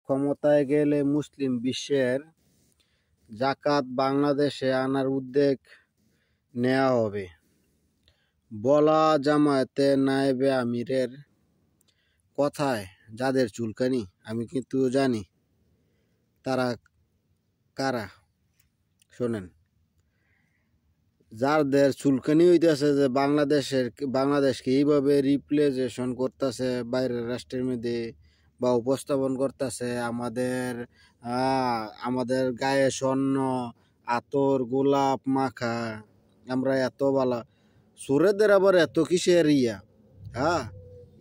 ক্ষমতায় গেলে মুসলিম বিশ্বের জাকাত বাংলাদেশে আনার উদ্যোগ নেওয়া হবে বলা জামায়াতে নায়েবে আমিরের কথায় যাদের চুলকানি আমি কিন্তু জানি তারা কারা। শোনেন, যাদের চুলকানি হইতেছে যে বাংলাদেশকে এইভাবে রিপ্রেজেন্টেশন করতেছে বাইরের রাষ্ট্রের মধ্যে বা উপস্থাপন করতেছে, আমাদের গায়ে স্বর্ণ আতর গোলাপ মাখা, আমরা এত বালা সুরেদের আবার এত কিসের ইয়া।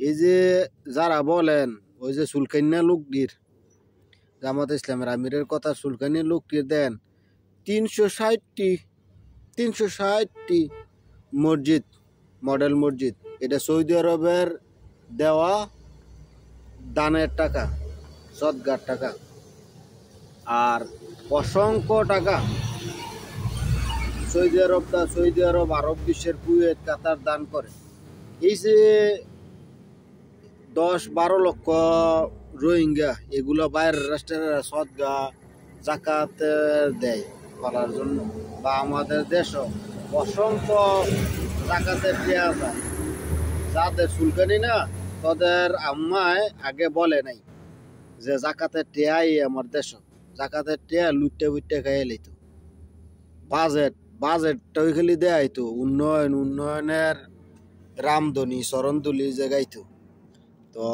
এই যে যারা বলেন ওই যে সুলকান্না লোকটির জামাত ইসলামের আমিরের কথা, সুলকানি লোকটির দেন 360টি মসজিদ, মডেল মসজিদ, এটা সৌদি আরবের দেওয়া দানের টাকা, সদগার টাকা, আর অসংখ্য টাকা সৌদি আরব আরব বিশ্বের কুয়েত কাতার দান করে। এই যে 10-12 লক্ষ রোহিঙ্গা এগুলো বাইরের রাষ্ট্রের সদগা জাকাত দেয় করার জন্য, বা আমাদের দেশও অসংখ্য জাকাতের দেওয়া যায়। যাদের চুলকানি না তাদের আম্মায় আগে বলে নাই যে জাকাতের টেয়াই আমার দেশ, জাকাতের টেয়া লুটতে বুটতে খাইয়ে লইত, বাজেটটা ওই খালি দেয় তো উন্নয়নের রামধনি চরণদুলি যে গাইতো। তো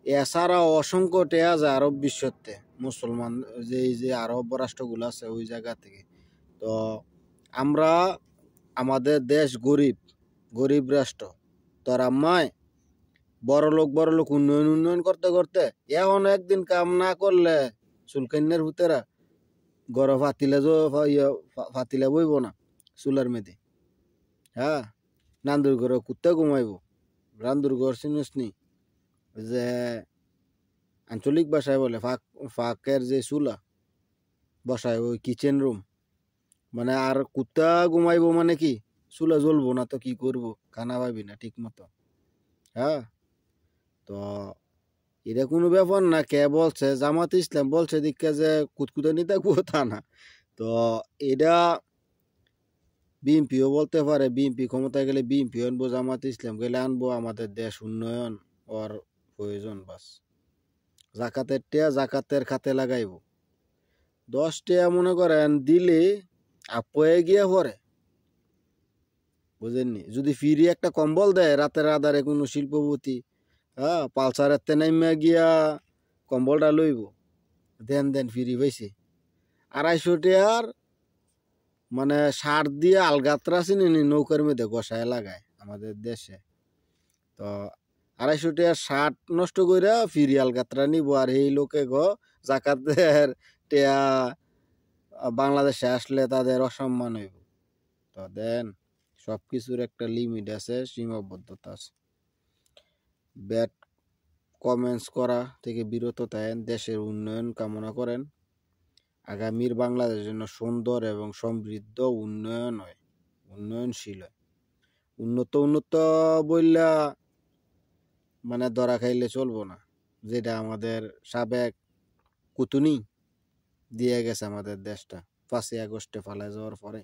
এছাড়াও অসংখ্য টেয়া যায় আরব বিশ্বতে মুসলমান যে আরব রাষ্ট্রগুলো আছে ওই জায়গা থেকে। তো আমরা আমাদের দেশ গরিব রাষ্ট্র, তোর আম্মায় বড় লোক উন্নয়ন করতে করতে এখন একদিন কাম না করলে চুলকান্যার ভূতেরা গড় ফাতিলে বইব না চুলার মেধে। নান্দুর ঘরে কুত্তে ঘুমাইব। রান্দুর ঘর চিনিস নি, যে আঞ্চলিক ভাষায় বলে ফাঁকের যে চুলা বসায় ওই কিচেন রুম, মানে আর কুত্তা ঘুমাইব মানে কি চুলা জ্বলবো না তো কি করবো, খানা পাবি না ঠিক মতো। তো এটা কোনো ব্যাপার না। কে বলছে? জামাত ইসলাম বলছে দিকে যে কুতকুতানি থাকবো তা না। তো এটা বিএনপিও বলতে পারে, বিএনপি ক্ষমতায় গেলে বিএনপি আনবো, জামাত ইসলাম গেলে আনবো, আমাদের দেশ উন্নয়ন ওর প্রয়োজন। বাস জাকাতের টেয়া জাকাতের খাতে লাগাইব। 10 টেয়া মনে করেন দিলে আপয়ে গিয়ে পরে, বুঝেননি? যদি ফিরি একটা কম্বল দেয় রাতের আধারে কোনো শিল্পপতি, পালসারের তেনাইমা গিয়া কম্বলটা লইব, দেন ফিরি পাইছে 250 টেয়ার, মানে সার দিয়ে আলগাত্রা চিনি নৌকার মধ্যে গসায় লাগায় আমাদের দেশে। তো 250 টেয়ার শার্ট নষ্ট করে ফিরি আলগাত্রা নিব, আর এই লোকে জাকাতের টেয়া বাংলাদেশে আসলে তাদের অসম্মান হইব। তো দেন সবকিছুর একটা লিমিট আছে, সীমাবদ্ধতা আছে। ব্যাড কমেন্টস করা থেকে বিরত থাকেন, দেশের উন্নয়ন কামনা করেন। আগামীর বাংলাদেশের জন্য সুন্দর এবং সমৃদ্ধ উন্নয়নশীল হয়। উন্নত বললা মানে ধরা খাইলে চলবো না, যেটা আমাদের সাবেক কুতুনি দিয়ে গেছে আমাদের দেশটা 5ই আগস্টে ফালাই যাওয়ার পরে।